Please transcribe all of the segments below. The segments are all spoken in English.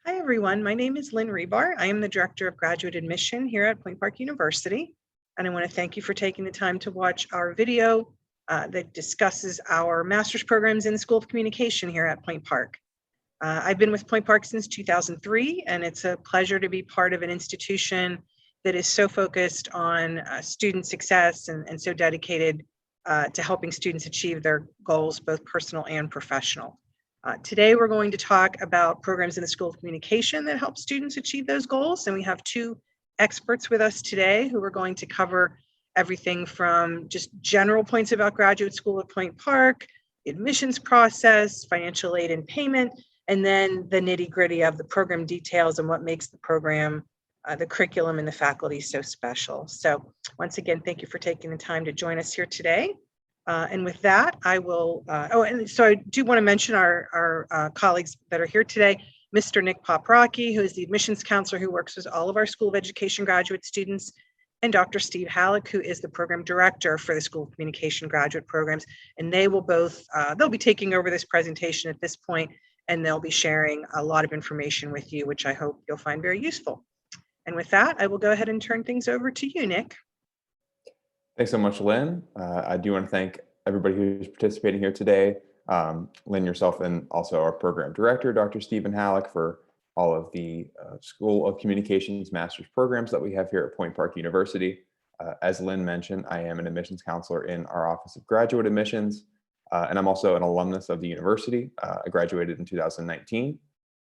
Hi, everyone. My name is Lynn Rebar. I am the Director of Graduate Admission here at Point Park University. And I want to thank you for taking the time to watch our video that discusses our master's programs in the School of Communication here at Point Park. I've been with Point Park since 2003, and it's a pleasure to be part of an institution that is so focused on student success and so dedicated to helping students achieve their goals, both personal and professional. Today, we're going to talk about programs in the School of Communication that help students achieve those goals. And we have two experts with us today who are going to cover everything from just general points about graduate school at Point Park, admissions process, financial aid and payment, and then the nitty-gritty of the program details and what makes the program, the curriculum and the faculty so special. So once again, thank you for taking the time to join us here today. And with that, I will, and so I do want to mention our colleagues that are here today, Mr. Nick Poprocki, who is the admissions counselor who works with all of our School of Education graduate students, and Dr. Steve Halleck, who is the program director for the School of Communication graduate programs. And they will both, they'll be taking over this presentation at this point, and they'll be sharing a lot of information with you, which I hope you'll find very useful. And with that, I will go ahead and turn things over to you, Nick. Thanks so much, Lynn. I do want to thank everybody who's participating here today, Lynn, yourself, and also our program director, Dr. Stephen Halleck, for all of the School of Communications master's programs that we have here at Point Park University. As Lynn mentioned, I am an admissions counselor in our Office of Graduate Admissions, and I'm also an alumnus of the university. I graduated in 2019,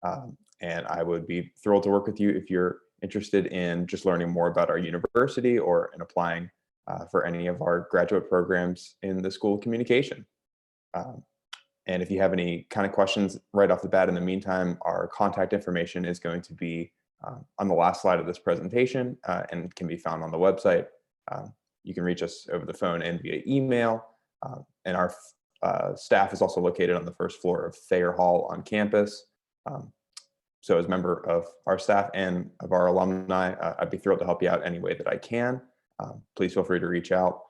and I would be thrilled to work with you if you're interested in just learning more about our university or in applying for any of our graduate programs in the School of Communication. And if you have any kind of questions right off the bat, in the meantime, our contact information is going to be on the last slide of this presentation and can be found on the website. You can reach us over the phone and via email. And our staff is also located on the first floor of Thayer Hall on campus. So as a member of our staff and of our alumni, I'd be thrilled to help you out any way that I can. Please feel free to reach out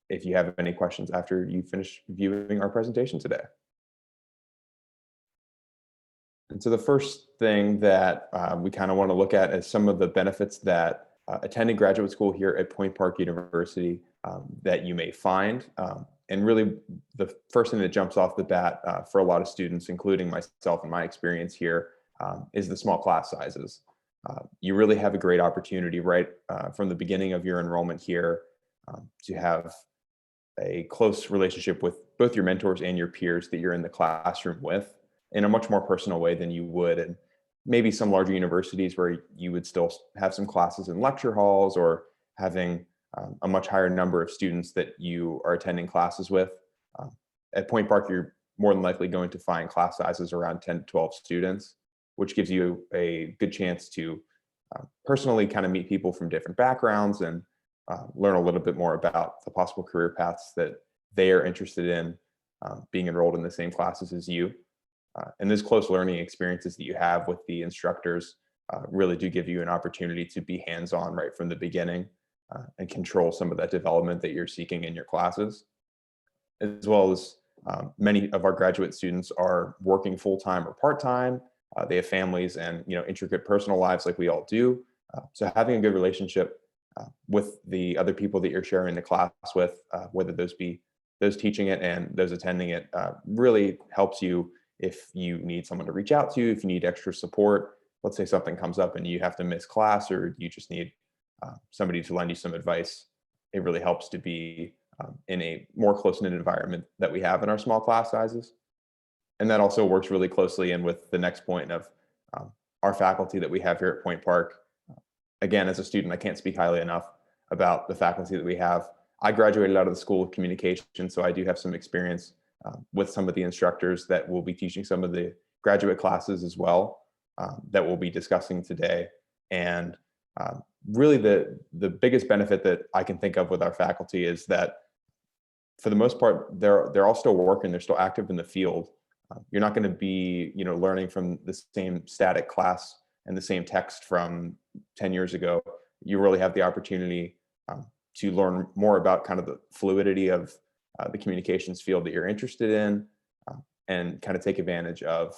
if you have any questions after you finish viewing our presentation today. And so the first thing that we kind of want to look at is some of the benefits that attending graduate school here at Point Park University that you may find. And really the first thing that jumps off the bat for a lot of students, including myself and my experience here, is the small class sizes. You really have a great opportunity right from the beginning of your enrollment here to have a close relationship with both your mentors and your peers that you're in the classroom with in a much more personal way than you would in maybe some larger universities where you would still have some classes in lecture halls or having a much higher number of students that you are attending classes with. At Point Park, you're more than likely going to find class sizes around 10 to 12 students, which gives you a good chance to personally kind of meet people from different backgrounds and learn a little bit more about the possible career paths that they are interested in being enrolled in the same classes as you. And those close learning experiences that you have with the instructors really do give you an opportunity to be hands-on right from the beginning and control some of that development that you're seeking in your classes. As well as many of our graduate students are working full-time or part-time. They have families and intricate personal lives like we all do. So having a good relationship with the other people that you're sharing the class with, whether those be those teaching it and those attending it, really helps you if you need someone to reach out to you, if you need extra support. Let's say something comes up and you have to miss class or you just need somebody to lend you some advice. It really helps to be in a more close-knit environment that we have in our small class sizes. And that also works really closely in with the next point of our faculty that we have here at Point Park. Again, as a student, I can't speak highly enough about the faculty that we have. I graduated out of the School of Communication, so I do have some experience with some of the instructors that will be teaching some of the graduate classes as well that we'll be discussing today. And really the biggest benefit that I can think of with our faculty is that for the most part, they're all still working, they're still active in the field. You're not going to be, learning from the same static class and the same text from 10 years ago. You really have the opportunity to learn more about kind of the fluidity of the communications field that you're interested in and kind of take advantage of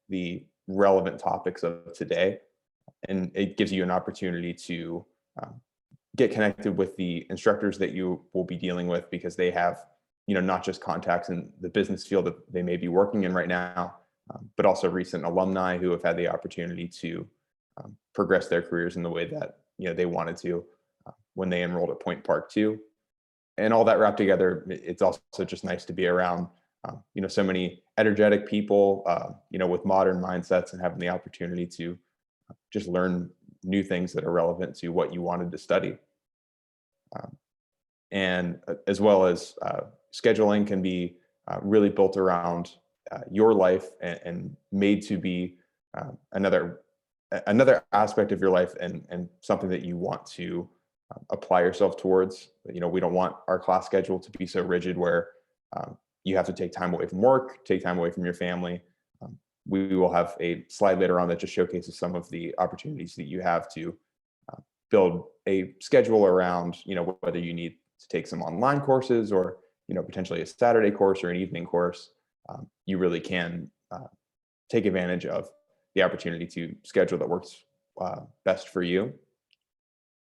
the relevant topics of today. And it gives you an opportunity to get connected with the instructors that you will be dealing with, because they have, not just contacts in the business field that they may be working in right now, but also recent alumni who have had the opportunity to progress their careers in the way that they wanted to when they enrolled at Point Park too. And all that wrapped together, it's also just nice to be around so many energetic people with modern mindsets, and having the opportunity to just learn new things that are relevant to what you wanted to study. And as well as scheduling can be really built around your life, and made to be another aspect of your life, and something that you want to apply yourself towards. We don't want our class schedule to be so rigid where you have to take time away from work, take time away from your family. We will have a slide later on that just showcases some of the opportunities that you have to build a schedule around, whether you need to take some online courses, or, potentially a Saturday course or an evening course. You really can take advantage of the opportunity to schedule that works best for you,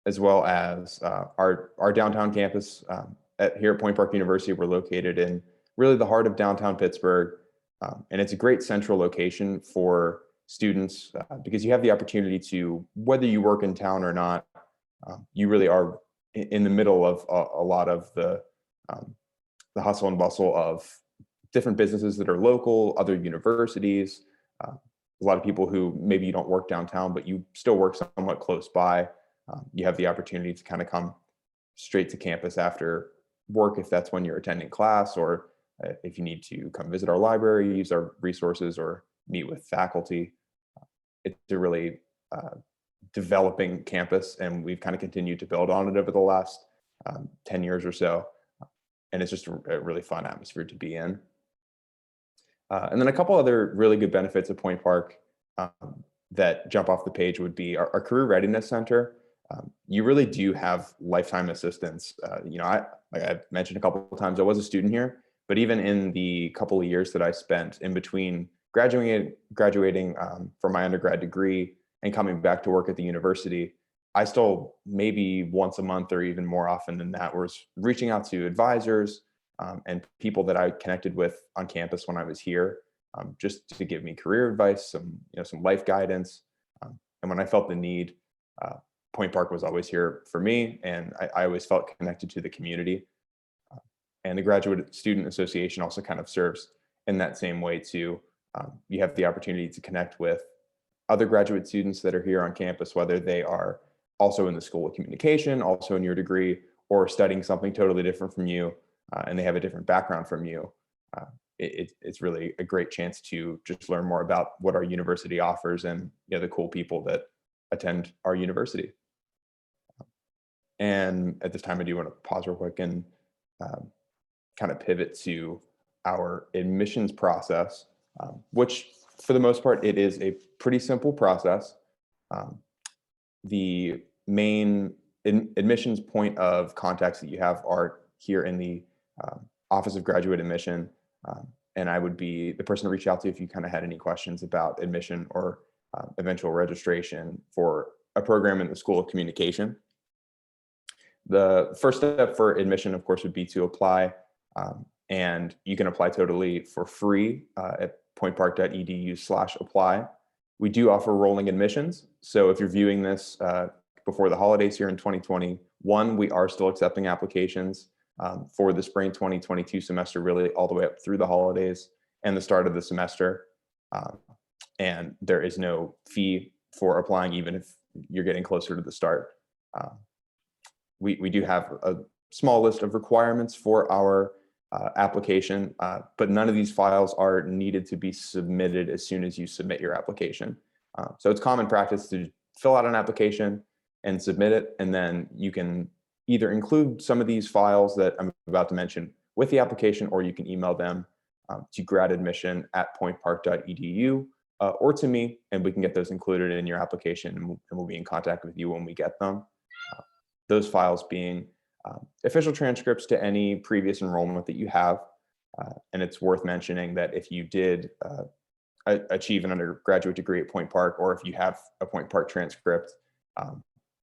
as well as our downtown campus here at Point Park University. We're located in really the heart of downtown Pittsburgh. And it's a great central location for students because you have the opportunity to, whether you work in town or not, you really are in the middle of a lot of the hustle and bustle of different businesses that are local, other universities, a lot of people who maybe you don't work downtown, but you still work somewhat close by. You have the opportunity to kind of come straight to campus after work, if that's when you're attending class, or if you need to come visit our library, use our resources, or meet with faculty. It's a really developing campus, and we've kind of continued to build on it over the last 10 years or so. And it's just a really fun atmosphere to be in. And then a couple other really good benefits of Point Park that jump off the page would be our Career Readiness Center. You really do have lifetime assistance. Like I've mentioned a couple of times, I was a student here, but even in the couple of years that I spent in between graduating from my undergrad degree and coming back to work at the university, I still, maybe once a month or even more often than that, was reaching out to advisors and people that I connected with on campus when I was here, just to give me career advice, some life guidance. And when I felt the need, Point Park was always here for me, and I always felt connected to the community. And the Graduate Student Association also kind of serves in that same way too. You have the opportunity to connect with other graduate students that are here on campus, whether they are also in the School of Communication, also in your degree, or studying something totally different from you, and they have a different background from you. It's really a great chance to just learn more about what our university offers, and the cool people that attend our university. And at this time, I do want to pause real quick and kind of pivot to our admissions process, which for the most part, it is a pretty simple process. The main admissions point of contacts that you have are here in the Office of Graduate Admission. And I would be the person to reach out to if you kind of had any questions about admission or eventual registration for a program in the School of Communication. The first step for admission, of course, would be to apply. And you can apply totally for free at pointpark.edu/apply. We do offer rolling admissions. So if you're viewing this before the holidays here in 2021, we are still accepting applications for the spring 2022 semester, really all the way up through the holidays and the start of the semester. And there is no fee for applying, even if you're getting closer to the start. We do have a small list of requirements for our application, but none of these files are needed to be submitted as soon as you submit your application. So it's common practice to fill out an application and submit it, and then you can either include some of these files that I'm about to mention with the application, or you can email them to gradadmission@pointpark.edu or to me, and we can get those included in your application, and we'll be in contact with you when we get them. Those files being official transcripts to any previous enrollment that you have. And it's worth mentioning that if you did achieve an undergraduate degree at Point Park, or if you have a Point Park transcript,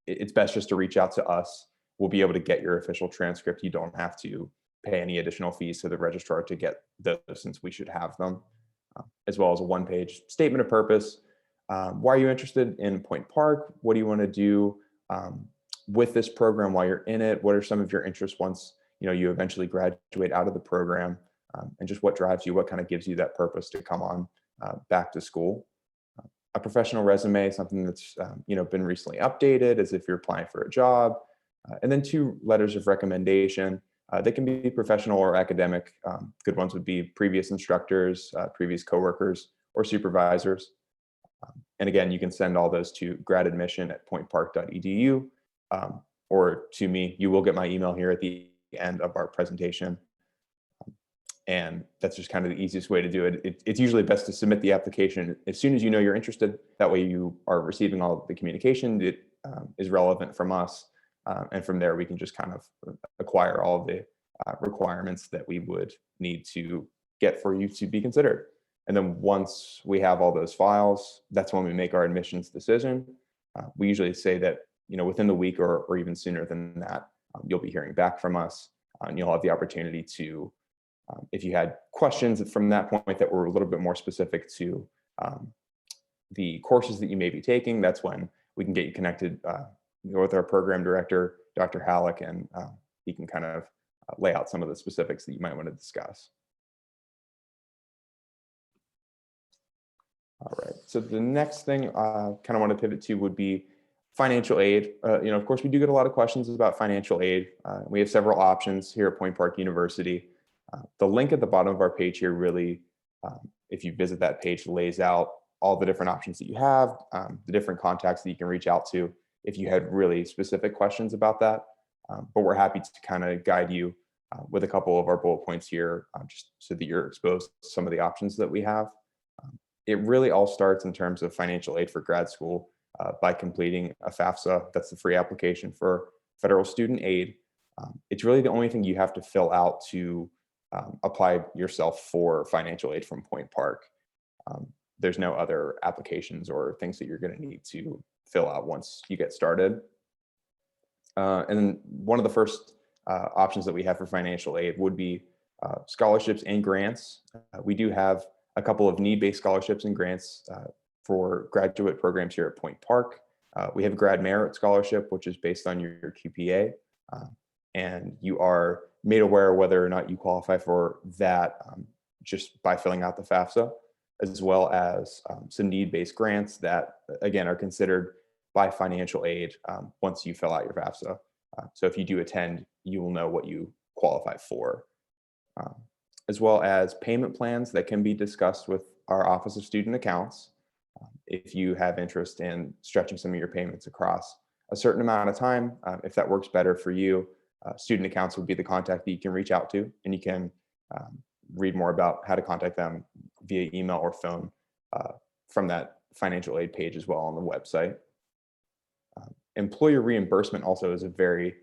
it's best just to reach out to us. We'll be able to get your official transcript. You don't have to pay any additional fees to the registrar to get those, since we should have them, as well as a one-page statement of purpose. Why are you interested in Point Park? What do you want to do with this program while you're in it? What are some of your interests once you eventually graduate out of the program? And just what drives you, what kind of gives you that purpose to come on back to school. A professional resume, something that's been recently updated as if you're applying for a job. And then 2 letters of recommendation. They can be professional or academic. Good ones would be previous instructors, previous coworkers, or supervisors. And again, you can send all those to gradadmission@pointpark.edu, or to me. You will get my email here at the end of our presentation. And that's just kind of the easiest way to do it. It's usually best to submit the application as soon as you know you're interested. That way you are receiving all of the communication that is relevant from us. And from there, we can just kind of acquire all of the requirements that we would need to get for you to be considered. And then once we have all those files, that's when we make our admissions decision. We usually say that within the week or even sooner than that, you'll be hearing back from us, and you'll have the opportunity to, if you had questions from that point that were a little bit more specific to the courses that you may be taking, that's when we can get you connected with our program director, Dr. Halleck, and he can kind of lay out some of the specifics that you might want to discuss. All right, so the next thing I kind of want to pivot to would be financial aid. Of course, we do get a lot of questions about financial aid. We have several options here at Point Park University. The link at the bottom of our page here really, if you visit that page, lays out all the different options that you have, the different contacts that you can reach out to if you had really specific questions about that. But we're happy to kind of guide you with a couple of our bullet points here, just so that you're exposed to some of the options that we have. It really all starts in terms of financial aid for grad school by completing a FAFSA. That's the free application for federal student aid. It's really the only thing you have to fill out to apply yourself for financial aid from Point Park. There's no other applications or things that you're going to need to fill out once you get started. And then one of the first options that we have for financial aid would be scholarships and grants. We do have a couple of need-based scholarships and grants for graduate programs here at Point Park. We have a grad merit scholarship, which is based on your QPA, and you are made aware whether or not you qualify for that just by filling out the FAFSA, as well as some need-based grants that, again, are considered by financial aid once you fill out your FAFSA. So if you do attend, you will know what you qualify for, as well as payment plans that can be discussed with our Office of Student Accounts. If you have interest in stretching some of your payments across a certain amount of time, if that works better for you, Student Accounts would be the contact that you can reach out to, and you can read more about how to contact them via email or phone from that financial aid page as well on the website. Employer reimbursement also is a very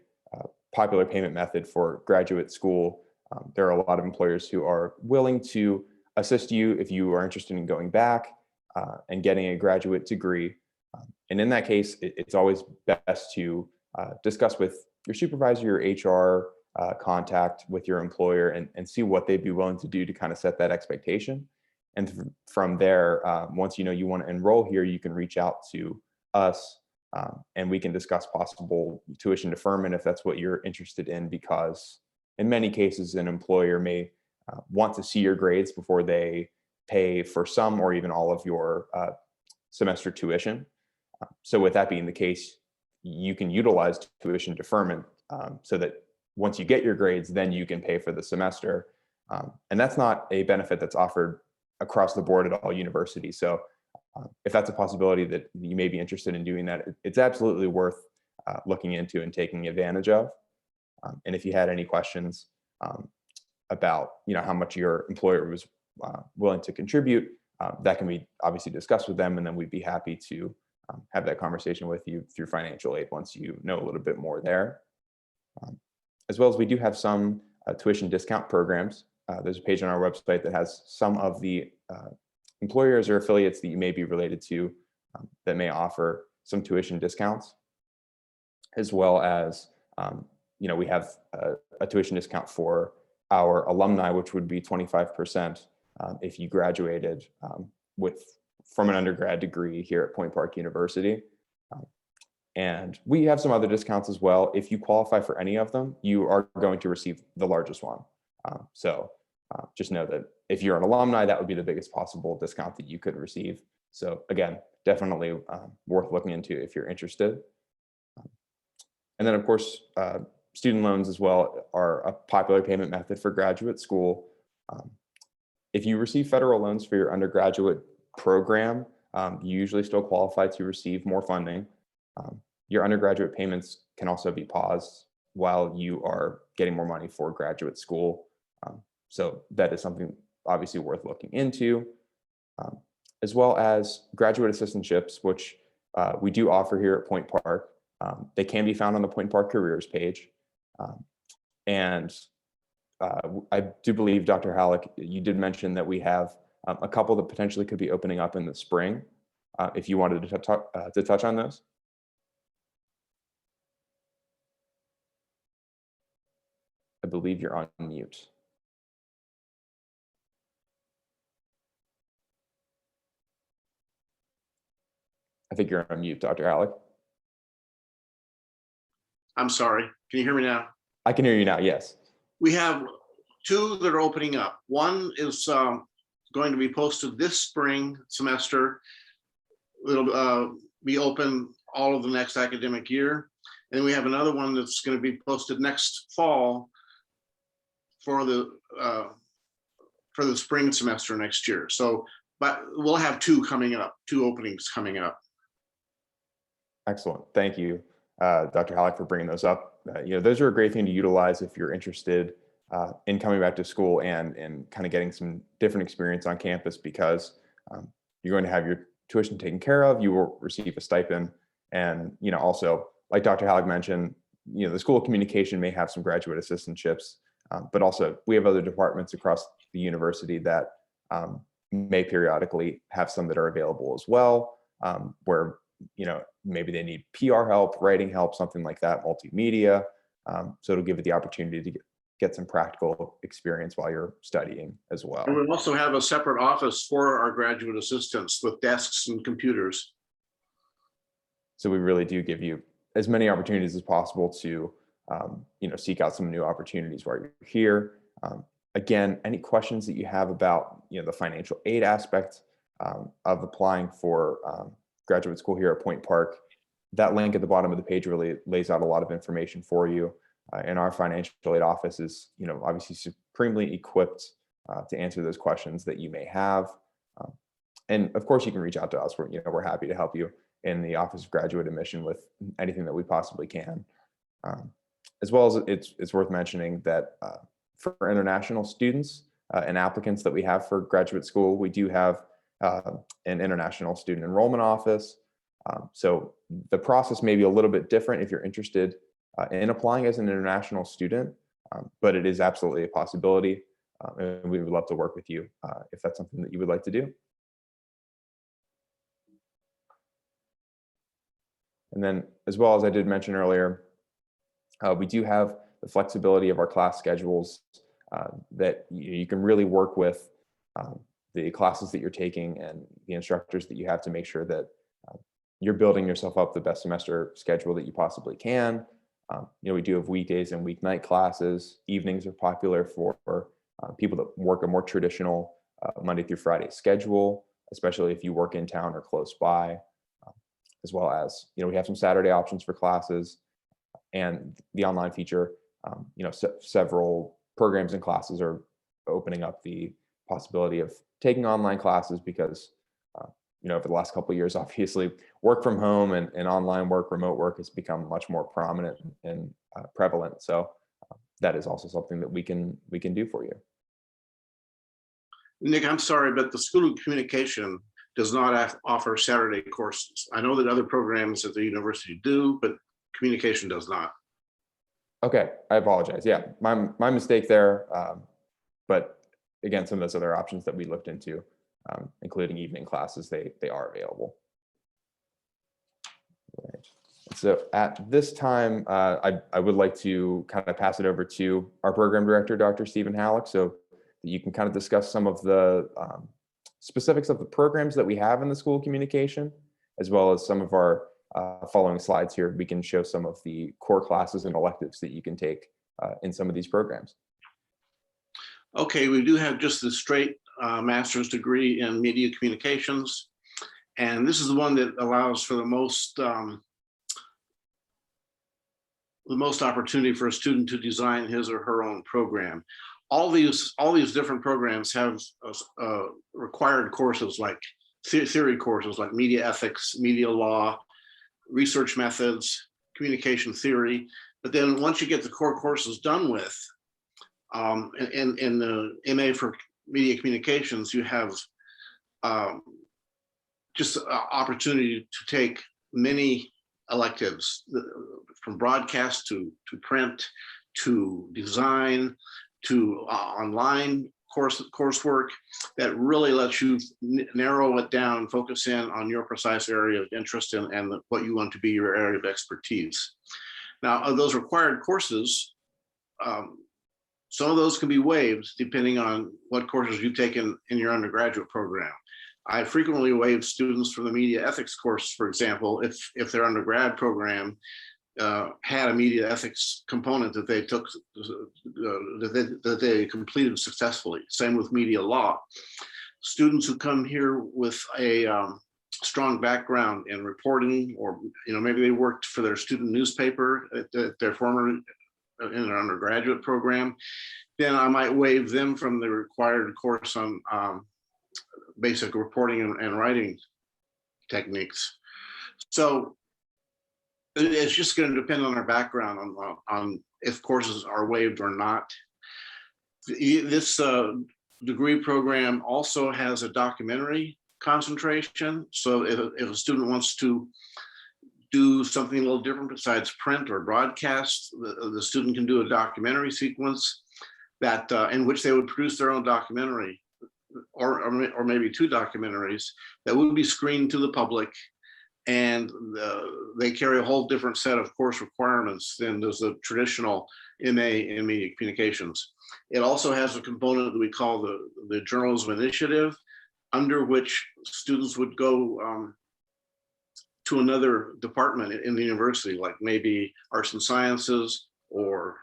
popular payment method for graduate school. There are a lot of employers who are willing to assist you if you are interested in going back and getting a graduate degree. And in that case, it's always best to discuss with your supervisor, your HR contact with your employer, and see what they'd be willing to do to kind of set that expectation. And from there, once you know you want to enroll here, you can reach out to us and we can discuss possible tuition deferment if that's what you're interested in, because in many cases, an employer may want to see your grades before they pay for some or even all of your semester tuition. So with that being the case, you can utilize tuition deferment so that once you get your grades, then you can pay for the semester. And that's not a benefit that's offered across the board at all universities. So if that's a possibility that you may be interested in doing that, it's absolutely worth looking into and taking advantage of. And if you had any questions about how much your employer was willing to contribute, that can be obviously discussed with them, and then we'd be happy to have that conversation with you through financial aid once you know a little bit more there. As well as we do have some tuition discount programs. There's a page on our website that has some of the employers or affiliates that you may be related to that may offer some tuition discounts, as well as, we have a tuition discount for our alumni, which would be 25% if you graduated from an undergrad degree here at Point Park University. And we have some other discounts as well. If you qualify for any of them, you are going to receive the largest one. So just know that if you're an alumni, that would be the biggest possible discount that you could receive. So again, definitely worth looking into if you're interested. And then of course, student loans as well are a popular payment method for graduate school. If you receive federal loans for your undergraduate program, you usually still qualify to receive more funding. Your undergraduate payments can also be paused while you are getting more money for graduate school. So that is something obviously worth looking into, as well as graduate assistantships, which we do offer here at Point Park. They can be found on the Point Park careers page. And I do believe, Dr. Halleck, you did mention that we have a couple that potentially could be opening up in the spring. If you wanted to touch on those. I believe you're on mute. I think you're on mute, Dr. Halleck. I'm sorry. Can you hear me now? I can hear you now, yes. We have two that are opening up. One is going to be posted this spring semester. It'll be open all of the next academic year. And we have another one that's going to be posted next fall for the spring semester next year. So, but we'll have two openings coming up. Excellent. Thank you, Dr. Halleck, for bringing those up. Those are a great thing to utilize if you're interested in coming back to school and kind of getting some different experience on campus, because you're going to have your tuition taken care of. You will receive a stipend. And, also, like Dr. Halleck mentioned, the School of Communication may have some graduate assistantships, but also we have other departments across the university that may periodically have some that are available as well, where maybe they need PR help, writing help, something like that, multimedia. So it'll give you the opportunity to get some practical experience while you're studying as well. And we'll also have a separate office for our graduate assistants with desks and computers. So we really do give you as many opportunities as possible to, seek out some new opportunities while you're here. Again, any questions that you have about, the financial aid aspect of applying for graduate school here at Point Park, that link at the bottom of the page really lays out a lot of information for you. And our financial aid office is, obviously supremely equipped to answer those questions that you may have. And of course, you can reach out to us. We're happy to help you in the Office of Graduate Admission with anything that we possibly can. As well as it's worth mentioning that for international students and applicants that we have for graduate school, we do have an international student enrollment office. So the process may be a little bit different if you're interested in applying as an international student, but it is absolutely a possibility. And we would love to work with you if that's something that you would like to do. And then, as well as I did mention earlier, we do have the flexibility of our class schedules that you can really work with the classes that you're taking and the instructors that you have to make sure that you're building yourself up the best semester schedule that you possibly can. We do have weekdays and weeknight classes. Evenings are popular for people that work a more traditional Monday through Friday schedule, especially if you work in town or close by, as well as, we have some Saturday options for classes and the online feature. Several programs and classes are opening up the possibility of taking online classes because, over the last couple of years, obviously work from home and online work, remote work has become much more prominent and prevalent. So that is also something that we can do for you. Nick, I'm sorry, but the School of Communication does not offer Saturday courses. I know that other programs at the university do, but communication does not. Okay, I apologize. Yeah, my mistake there. But again, some of those other options that we looked into including evening classes, they are available. Right. So at this time, I would like to kind of pass it over to our program director, Dr. Stephen Halleck, so that you can kind of discuss some of the specifics of the programs that we have in the School of Communication, as well as some of our following slides here. We can show some of the core classes and electives that you can take in some of these programs. Okay, we do have just the straight master's degree in media communications. And this is the one that allows for the most opportunity for a student to design his or her own program. All these different programs have required courses like theory courses like media ethics, media law, research methods, communication theory. But then once you get the core courses done with, in the MA for media communications, you have just an opportunity to take many electives, from broadcast to print, to design, to online coursework that really lets you narrow it down and focus in on your precise area of interest and what you want to be your area of expertise. Now, of those required courses, some of those can be waived depending on what courses you've taken in your undergraduate program. I frequently waive students from the media ethics course, for example, if their undergrad program had a media ethics component that they took, that they completed successfully. Same with media law. Students who come here with a strong background in reporting, or maybe they worked for their student newspaper at their former in their undergraduate program, then I might waive them from the required course on basic reporting and writing techniques. So it's just going to depend on our background on if courses are waived or not. This degree program also has a documentary concentration. So if a student wants to do something a little different besides print or broadcast, the student can do a documentary sequence that in which they would produce their own documentary, or maybe two documentaries that would be screened to the public, and they carry a whole different set of course requirements than does the traditional MA in media communications. It also has a component that we call the journalism initiative, under which students would go to another department in the university, like maybe arts and sciences or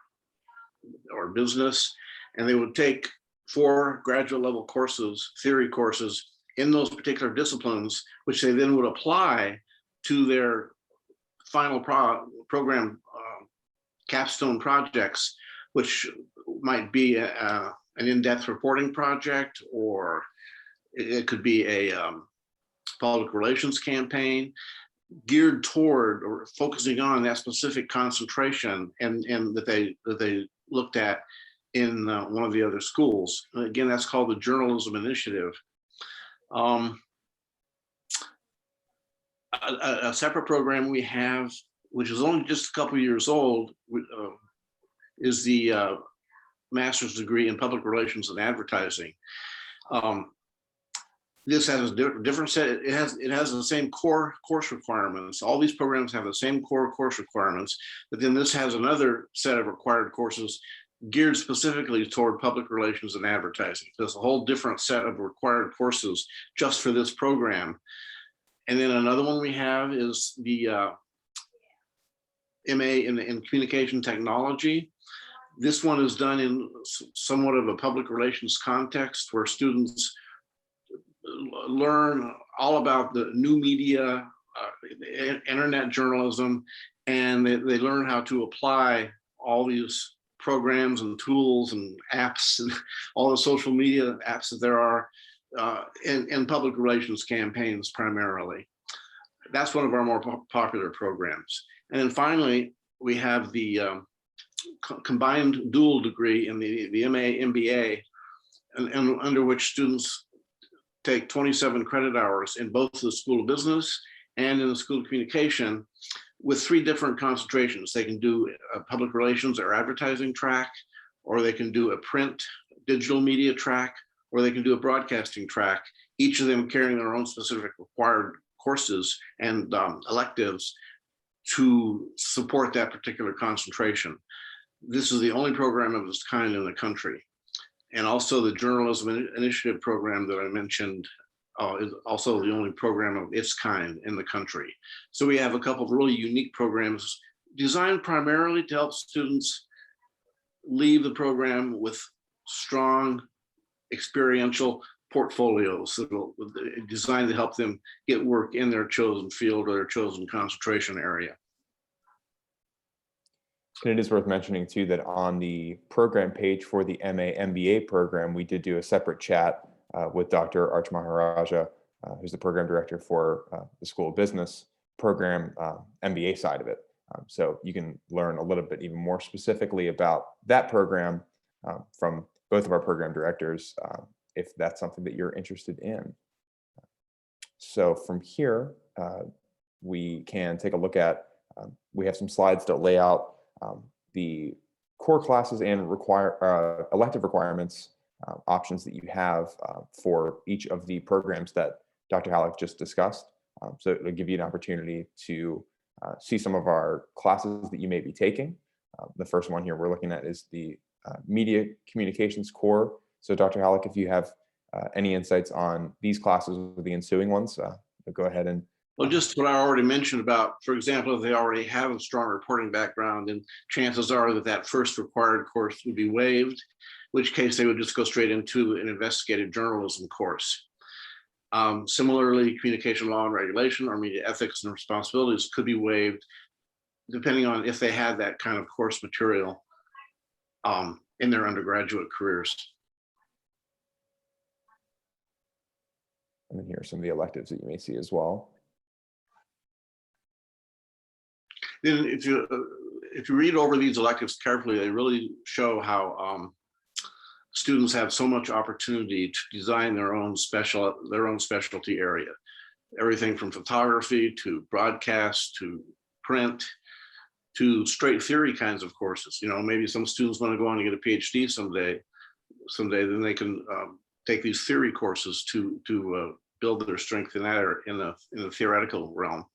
business, and they would take 4 graduate level courses, theory courses in those particular disciplines, which they then would apply to their final program capstone projects, which might be an in-depth reporting project, or it could be a public relations campaign geared toward or focusing on that specific concentration and that they looked at in one of the other schools. Again, that's called the Journalism Initiative. A separate program we have, which is only just a couple years old, is the master's degree in public relations and advertising. This has a different set. It has the same core course requirements. All these programs have the same core course requirements, but then this has another set of required courses geared specifically toward public relations and advertising. There's a whole different set of required courses just for this program. And then another one we have is the MA in communication technology. This one is done in somewhat of a public relations context, where students learn all about the new media, internet journalism, and they learn how to apply all these programs and tools and apps and all the social media apps that there are in public relations campaigns primarily. That's one of our more popular programs. And then finally, we have the combined dual degree in the MA MBA, and under which students take 27 credit hours in both the School of Business and in the School of Communication, with 3 different concentrations. They can do a public relations or advertising track, or they can do a print digital media track, or they can do a broadcasting track each of them carrying their own specific required courses and electives to support that particular concentration. This is the only program of its kind in the country. And also the Journalism Initiative program that I mentioned is also the only program of its kind in the country. So we have a couple of really unique programs designed primarily to help students leave the program with strong experiential portfolios that will designed to help them get work in their chosen field or their chosen concentration area. And it is worth mentioning too that on the program page for the MA MBA program, we did do a separate chat with Dr. Arch Maharaja, who's the program director for the School of Business program MBA side of it. So you can learn a little bit even more specifically about that program from both of our program directors, if that's something that you're interested in. So from here, we can take a look at, we have some slides that lay out the core classes and elective requirements options that you have for each of the programs that Dr. Halleck just discussed. So it'll give you an opportunity to see some of our classes that you may be taking. The first one here we're looking at is the Media Communications Core. So Dr. Halleck, if you have any insights on these classes or the ensuing ones, go ahead and. Well, just what I already mentioned about, for example, if they already have a strong reporting background, then chances are that that first required course would be waived, in which case they would just go straight into an investigative journalism course. Similarly, communication law and regulation or media ethics and responsibilities could be waived depending on if they had that kind of course material in their undergraduate careers. And then here are some of the electives that you may see as well. Then if you read over these electives carefully, they really show how students have so much opportunity to design their own specialty area. Everything from photography to broadcast to print to straight theory kinds of courses. You know, maybe some students want to go on and get a PhD someday, then they can take these theory courses to build their strength in that or in the theoretical realm.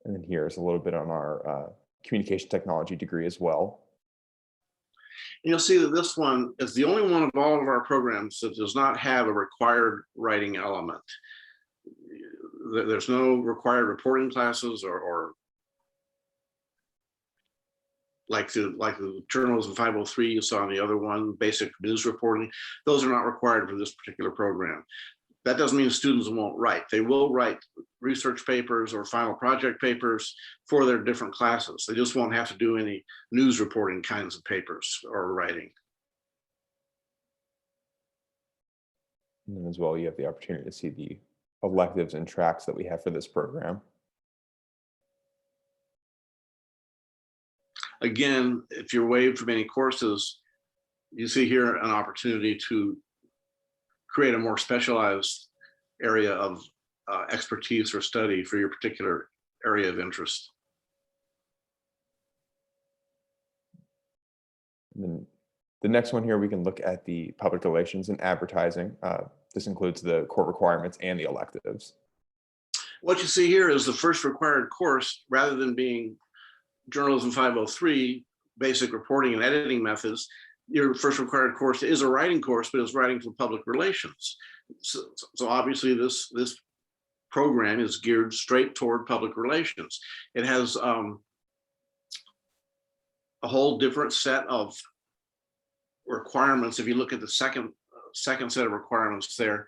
And then here's a little bit on our communication technology degree as well. And you'll see that this one is the only one of all of our programs that does not have a required writing element. There's no required reporting classes or like the Journalism 503 you saw on the other one, basic news reporting. Those are not required for this particular program. That doesn't mean students won't write. They will write research papers or final project papers for their different classes. They just won't have to do any news reporting kinds of papers or writing. And then as well, you have the opportunity to see the electives and tracks that we have for this program. Again, if you're waived from any courses, you see here an opportunity to create a more specialized area of expertise or study for your particular area of interest. And then the next one here, we can look at the public relations and advertising. This includes the core requirements and the electives. What you see here is the first required course, rather than being Journalism 503, basic reporting and editing methods. Your first required course is a writing course, but it's writing for public relations. So obviously this program is geared straight toward public relations. It has a whole different set of requirements. If you look at the second set of requirements there,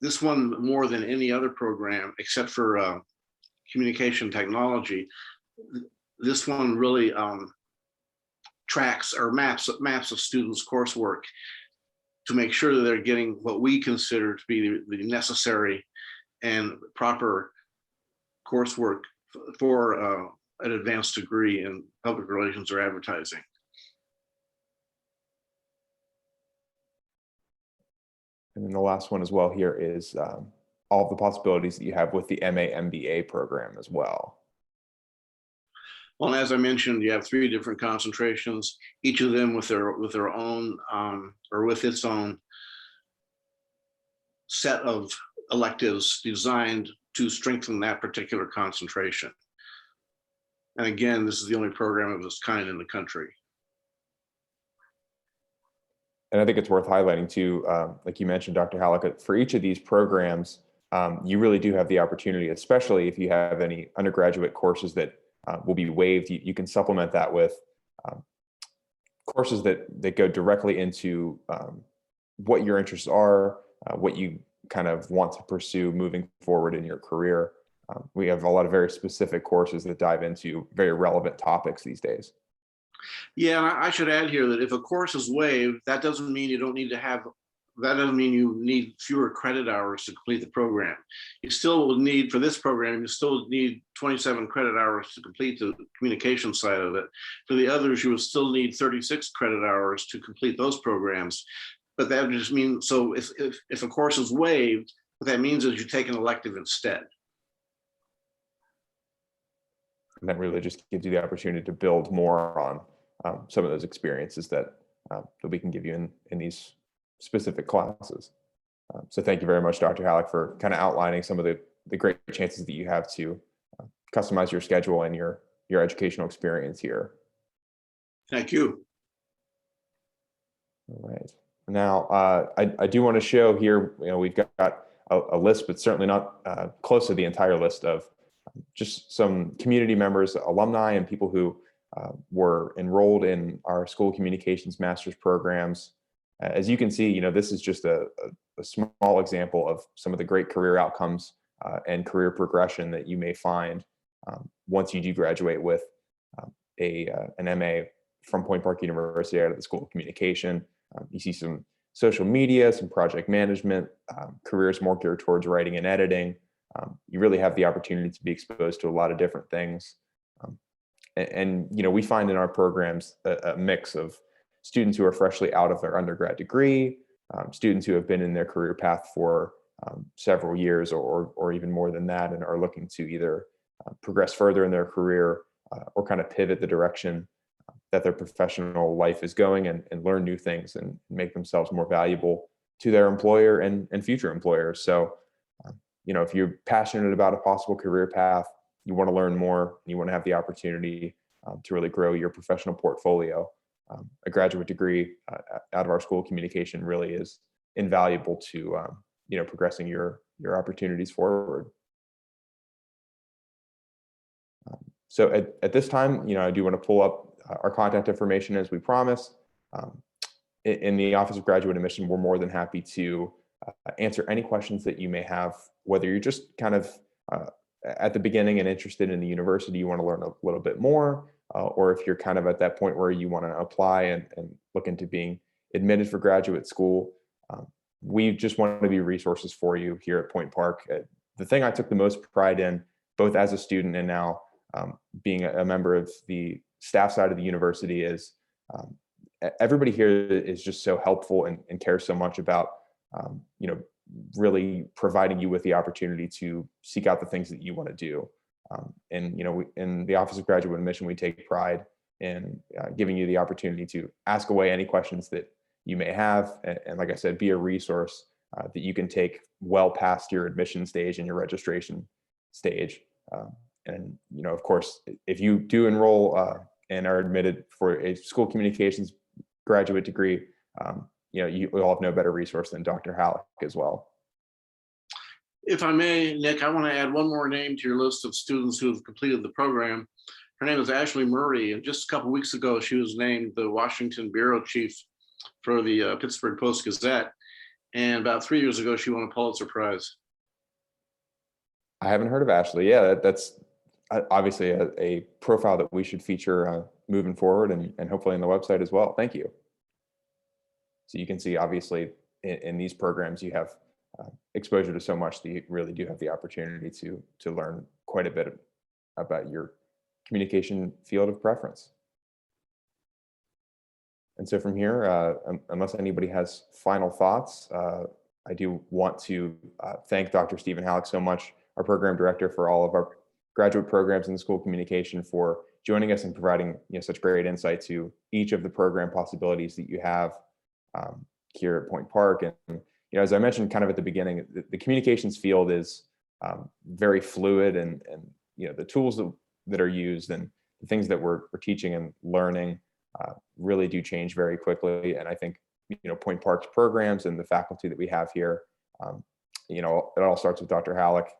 this one more than any other program, except for communication technology, this one really tracks or maps of students' coursework to make sure that they're getting what we consider to be the necessary and proper coursework for an advanced degree in public relations or advertising. And then the last one as well here is all of the possibilities that you have with the MA MBA program as well. Well, as I mentioned, you have 3 different concentrations, each of them with their own or with its own set of electives designed to strengthen that particular concentration. And again, this is the only program of its kind in the country. And I think it's worth highlighting too, like you mentioned, Dr. Halleck, for each of these programs, you really do have the opportunity, especially if you have any undergraduate courses that will be waived, you can supplement that with courses that go directly into what your interests are, what you kind of want to pursue moving forward in your career. We have a lot of very specific courses that dive into very relevant topics these days. Yeah, and I should add here that if a course is waived, that doesn't mean you don't need to have, that doesn't mean you need fewer credit hours to complete the program. You still will need, for this program, you still need 27 credit hours to complete the communication side of it. For the others, you will still need 36 credit hours to complete those programs. But that just means, so if a course is waived, what that means is you take an elective instead. And that really just gives you the opportunity to build more on some of those experiences that we can give you in these specific classes. So thank you very much, Dr. Halleck, for kind of outlining some of the great chances that you have to customize your schedule and your educational experience here. Thank you. All right. Now, I do want to show here, we've got a list, but certainly not close to the entire list of just some community members, alumni, and people who were enrolled in our school communications master's programs. As you can see, this is just a small example of some of the great career outcomes and career progression that you may find once you do graduate with an MA from Point Park University out of the School of Communication. You see some social media, some project management, careers more geared towards writing and editing. You really have the opportunity to be exposed to a lot of different things. And we find in our programs a mix of students who are freshly out of their undergrad degree, students who have been in their career path for several years or even more than that, and are looking to either progress further in their career or kind of pivot the direction that their professional life is going and learn new things and make themselves more valuable to their employer and future employers. So, if you're passionate about a possible career path, you want to learn more, you want to have the opportunity to really grow your professional portfolio, a graduate degree out of our School of Communication really is invaluable to, progressing your opportunities forward. So at this time, I do want to pull up our contact information as we promised. In the Office of Graduate Admission, we're more than happy to answer any questions that you may have, whether you're just kind of at the beginning and interested in the university, you want to learn a little bit more, or if you're kind of at that point where you want to apply and look into being admitted for graduate school. We just want to be resources for you here at Point Park. The thing I took the most pride in, both as a student and now being a member of the staff side of the university, is everybody here is just so helpful and cares so much about really providing you with the opportunity to seek out the things that you want to do. In the Office of Graduate Admission, we take pride in giving you the opportunity to ask away any questions that you may have, and like I said, be a resource that you can take well past your admission stage and your registration stage. And of course, if you do enroll and are admitted for a school communications graduate degree, you will have no better resource than Dr. Halleck as well. If I may, Nick, I want to add one more name to your list of students who have completed the program. Her name is Ashley Murray, and just a couple of weeks ago, she was named the Washington Bureau Chief for the Pittsburgh Post-Gazette. And about 3 years ago, she won a Pulitzer Prize. I haven't heard of Ashley. Yeah, that's obviously a profile that we should feature moving forward and hopefully on the website as well. Thank you. So you can see, obviously, in these programs, you have exposure to so much that you really do have the opportunity to learn quite a bit about your communication field of preference. And so from here, unless anybody has final thoughts, I do want to thank Dr. Stephen Halleck so much, our program director for all of our graduate programs in the School of Communication, for joining us and providing such great insight to each of the program possibilities that you have here at Point Park. And as I mentioned kind of at the beginning, the communications field is very fluid, and the tools that are used and the things that we're teaching and learning really do change very quickly. And I think Point Park's programs and the faculty that we have here, it all starts with Dr. Halleck.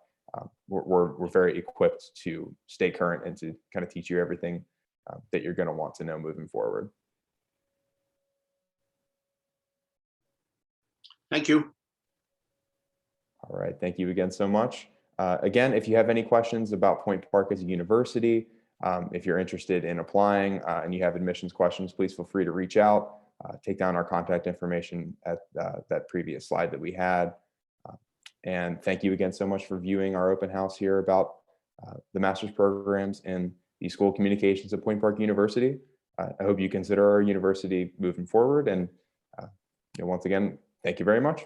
We're very equipped to stay current and to kind of teach you everything that you're going to want to know moving forward. Thank you. All right, thank you again so much. Again, if you have any questions about Point Park as a university, if you're interested in applying and you have admissions questions, please feel free to reach out. Take down our contact information at that previous slide that we had. And thank you again so much for viewing our open house here about the master's programs in the School of Communications at Point Park University. I hope you consider our university moving forward. And once again, thank you very much.